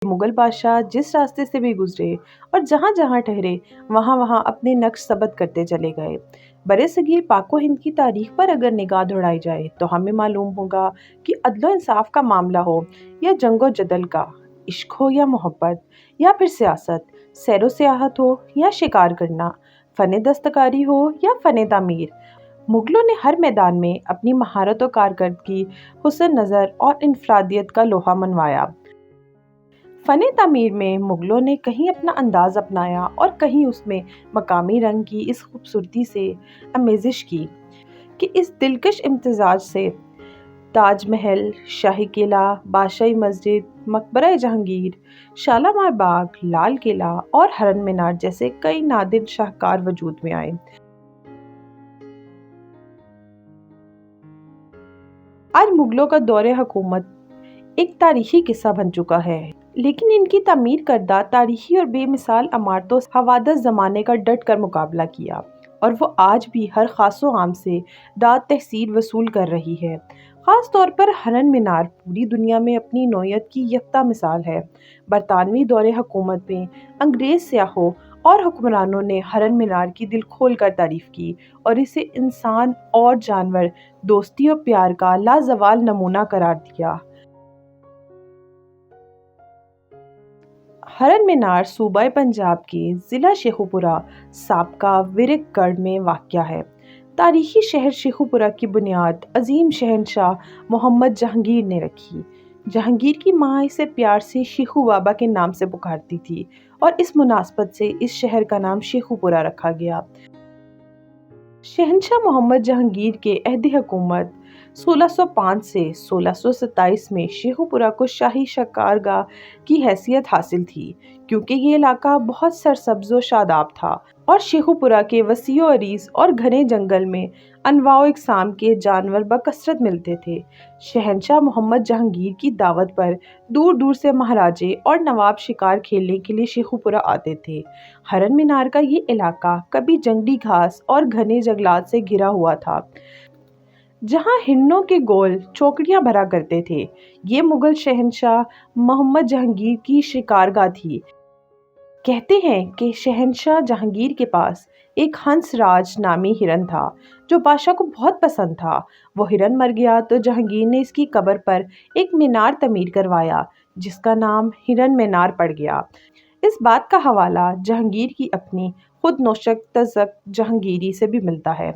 मुगल बादशाह जिस रास्ते से भी गुजरे और जहाँ जहाँ ठहरे वहाँ वहाँ अपने नक्श सबत करते चले गए। बरसगीर पाको हिंद की तारीख पर अगर निगाह दौड़ाई जाए तो हमें मालूम होगा कि अदलो इंसाफ का मामला हो या जंगो जदल का, इश्क हो या मोहब्बत, या फिर सियासत, सैरो सियाहत हो या शिकार करना, फ़न दस्तकारी हो या फ़न तामीर, मुगलों ने हर मैदान में अपनी महारत और कारकर्दगी, हुस्न नज़र और इनफरादियत का लोहा मनवाया। फ़न तामीर में मुग़लों ने कहीं अपना अंदाज़ अपनाया और कहीं उसमें मकामी रंग की इस खूबसूरती से आमेज़िश की कि इस दिलकश इम्तिज़ाज से ताज महल, शाही किला, बादशाही मस्जिद, मकबरा जहांगीर, शालामार बाग, लाल किला और हरम मीनार जैसे कई नादिर शाहकार वजूद में आए। आज मुग़लों का दौरे हुकूमत एक तारीखी किस्सा बन चुका है, लेकिन इनकी तामीर करदा तारीखी और बेमिसाल इमारतों से हवादस ज़माने का डट कर मुकाबला किया, और वो आज भी हर खासो आम से दाद तहसील वसूल कर रही है। ख़ास तौर पर हरम मीनार पूरी दुनिया में अपनी नौयत की यकता मिसाल है। बरतानवी दौरे हुकूमत में अंग्रेज़ सयाहों और हुक्मरानों ने हरम मीनार की दिल खोल कर तारीफ़ की और इसे इंसान और जानवर दोस्ती और प्यार का लाजवाल नमूना करार दिया। हरम मीनार सूबा पंजाब के ज़िला शेखुपुरा साबका विरकगढ़ में वाक़या है। तारीखी शहर शेखुपुरा की बुनियाद अजीम शहंशाह मोहम्मद जहांगीर ने रखी। जहांगीर की माँ इसे प्यार से शेखू बाबा के नाम से पुकारती थी और इस मुनासबत से इस शहर का नाम शेखुपुरा रखा गया। शहंशाह मोहम्मद जहांगीर के अहद हुकूमत 1605 से 1627 में शेखुपुरा को शाही शकारगाह की हैसियत हासिल थी, क्योंकि ये इलाका बहुत सरसब्ज़ व शादाब था और शेखुपुरा के वसीओ अरीज़ और घने जंगल में अनवाओ इकसाम के जानवर बकसरत मिलते थे। शहंशाह मोहम्मद जहांगीर की दावत पर दूर दूर से महाराजे और नवाब शिकार खेलने के लिए शेखुपुरा आते थे। हरम मीनार का ये इलाका कभी जंगली घास और घने जंगलात से घिरा हुआ था, जहां हिरणों के गोल चौकड़ियां भरा करते थे। ये मुगल शहंशाह मोहम्मद जहांगीर की शिकारगाह थी। कहते हैं कि शहंशाह जहांगीर के पास एक हंसराज नामी हिरन था जो बादशाह को बहुत पसंद था। वो हिरन मर गया तो जहांगीर ने इसकी कब्र पर एक मीनार तमीर करवाया, जिसका नाम हिरन मीनार पड़ गया। इस बात का हवाला जहांगीर की अपनी खुद नोशक तज़क जहांगीरी से भी मिलता है।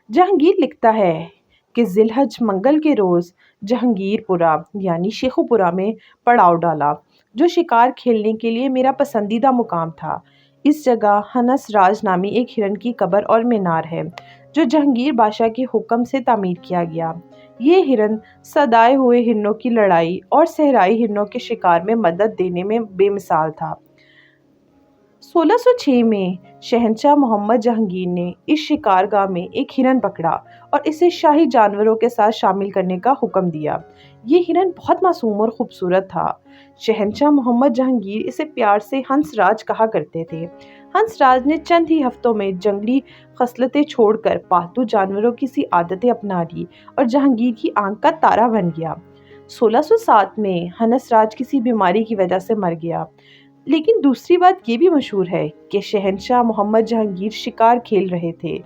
जहांगीर लिखता है कि जिलहज मंगल के रोज़ जहांगीरपुरा यानी शेखुपुरा में पड़ाव डाला, जो शिकार खेलने के लिए मेरा पसंदीदा मुकाम था। इस जगह हनस राज नामी एक हिरन की कब्र और मीनार है, जो जहांगीर बादशाह के हुक्म से तामीर किया गया। ये हिरन सदाए हुए हिरनों की लड़ाई और सहराई हिरनों के शिकार में मदद देने में बेमिसाल था। 1606 में शहंशाह मोहम्मद जहांगीर ने इस शिकारगाह में एक हिरन पकड़ा और इसे शाही जानवरों के साथ शामिल करने का हुक्म दिया। ये हिरन बहुत मासूम और खूबसूरत था। शहंशाह मोहम्मद जहांगीर इसे प्यार से हंसराज कहा करते थे। हंसराज ने चंद ही हफ्तों में जंगली खसलतें छोड़कर पालतू जानवरों की सी आदतें अपना ली और जहांगीर की आंख का तारा बन गया। 1607 में हंसराज किसी बीमारी की वजह से मर गया। लेकिन दूसरी बात ये भी मशहूर है कि शहंशाह मोहम्मद जहांगीर शिकार खेल रहे थे।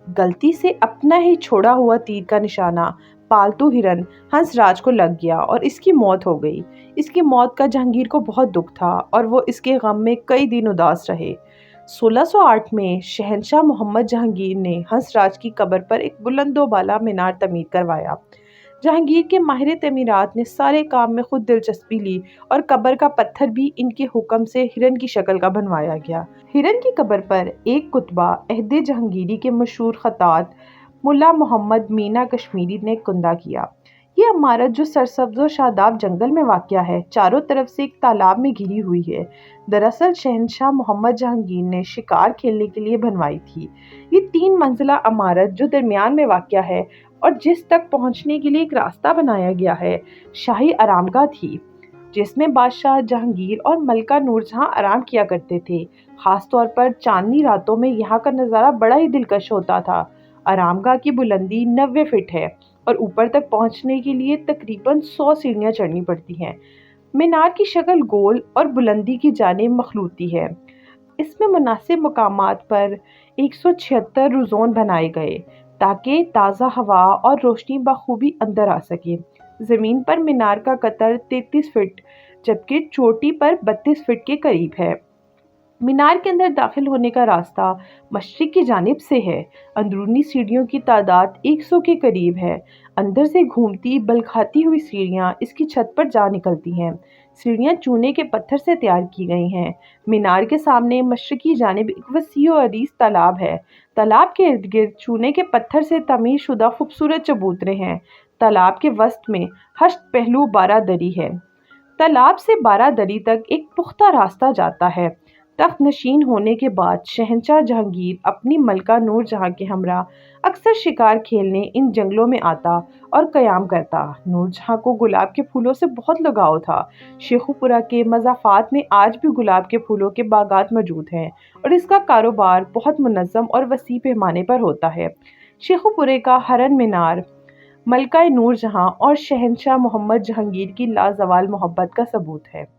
गलती से अपना ही छोड़ा हुआ तीर का निशाना पालतू हिरन हंसराज को लग गया और इसकी मौत हो गई। इसकी मौत का जहांगीर को बहुत दुख था और वो इसके गम में कई दिन उदास रहे। 1608 में शहंशाह मोहम्मद जहांगीर ने हंसराज की कब्र पर एक बुलंदोबाला मीनार तमीर करवाया। जहांगीर के माहिर तमीरात ने सारे काम में खुद दिलचस्पी ली और कब्र का पत्थर भी इनके हुक्म से हिरन की शक्ल का बनवाया गया। हिरन की कब्र पर एक कुतबा अहद जहांगीरी के मशहूर खतात मुल्ला मोहम्मद मीना कश्मीरी ने कुंदा किया। ये इमारत जो सरसब्ज़ और शादाब जंगल में वाक़या है, चारों तरफ से एक तालाब में घिरी हुई है। दरअसल शहंशाह मोहम्मद जहांगीर ने शिकार खेलने के लिए बनवाई थी। ये 3 मंजिला इमारत जो दरमियान में वाक़या है और जिस तक पहुंचने के लिए एक रास्ता बनाया गया है, शाही आरामगाह थी, जिसमें बादशाह जहांगीर और मलका नूरजहां आराम किया करते थे। खास तौर पर चांदनी रातों में यहाँ का नज़ारा बड़ा ही दिलकश होता था। आरामगाह की बुलंदी 90 फीट है और ऊपर तक पहुंचने के लिए तकरीबन 100 सीढ़ियां चढ़नी पड़ती हैं। मीनार की शक्ल गोल और बुलंदी की जानिब मखलूती है। इसमें मुनासिब मकामात पर 176 रुज़ोन बनाए गए ताकि ताज़ा हवा और रोशनी बखूबी अंदर आ सके। ज़मीन पर मीनार का कतर 33 फीट जबकि चोटी पर 32 फीट के करीब है। मीनार के अंदर दाखिल होने का रास्ता मशरिक की जानिब से है। अंदरूनी सीढ़ियों की तादाद 100 के करीब है। अंदर से घूमती बल खाती हुई सीढ़ियाँ इसकी छत पर जा निकलती हैं। सीढ़ियाँ चूने के पत्थर से तैयार की गई हैं। मीनार के सामने मशरिकी जानिब एक वसी और अरीज तालाब है। तालाब के इर्द गिर्द चूने के पत्थर से तमीर शुदा खूबसूरत चबूतरे हैं। तालाब के वस्त में हश्त पहलू बारादरी है। तालाब से बारादरी तक एक पुख्ता रास्ता जाता है। तख्त नशीन होने के बाद शहंशाह जहांगीर अपनी मलका नूरजहां के हमरा अक्सर शिकार खेलने इन जंगलों में आता और क़याम करता। नूरजहां को गुलाब के फूलों से बहुत लगाव था। शेखुपुरा के मज़ाफ़ात में आज भी गुलाब के फूलों के बागात मौजूद हैं और इसका कारोबार बहुत मुनज़्ज़म और वसी पैमाने पर होता है। शेखुपुरे का हरन मीनार मलका नूरजहां और शहंशाह मोहम्मद जहांगीर की लाजवाल मोहब्बत का सबूत है।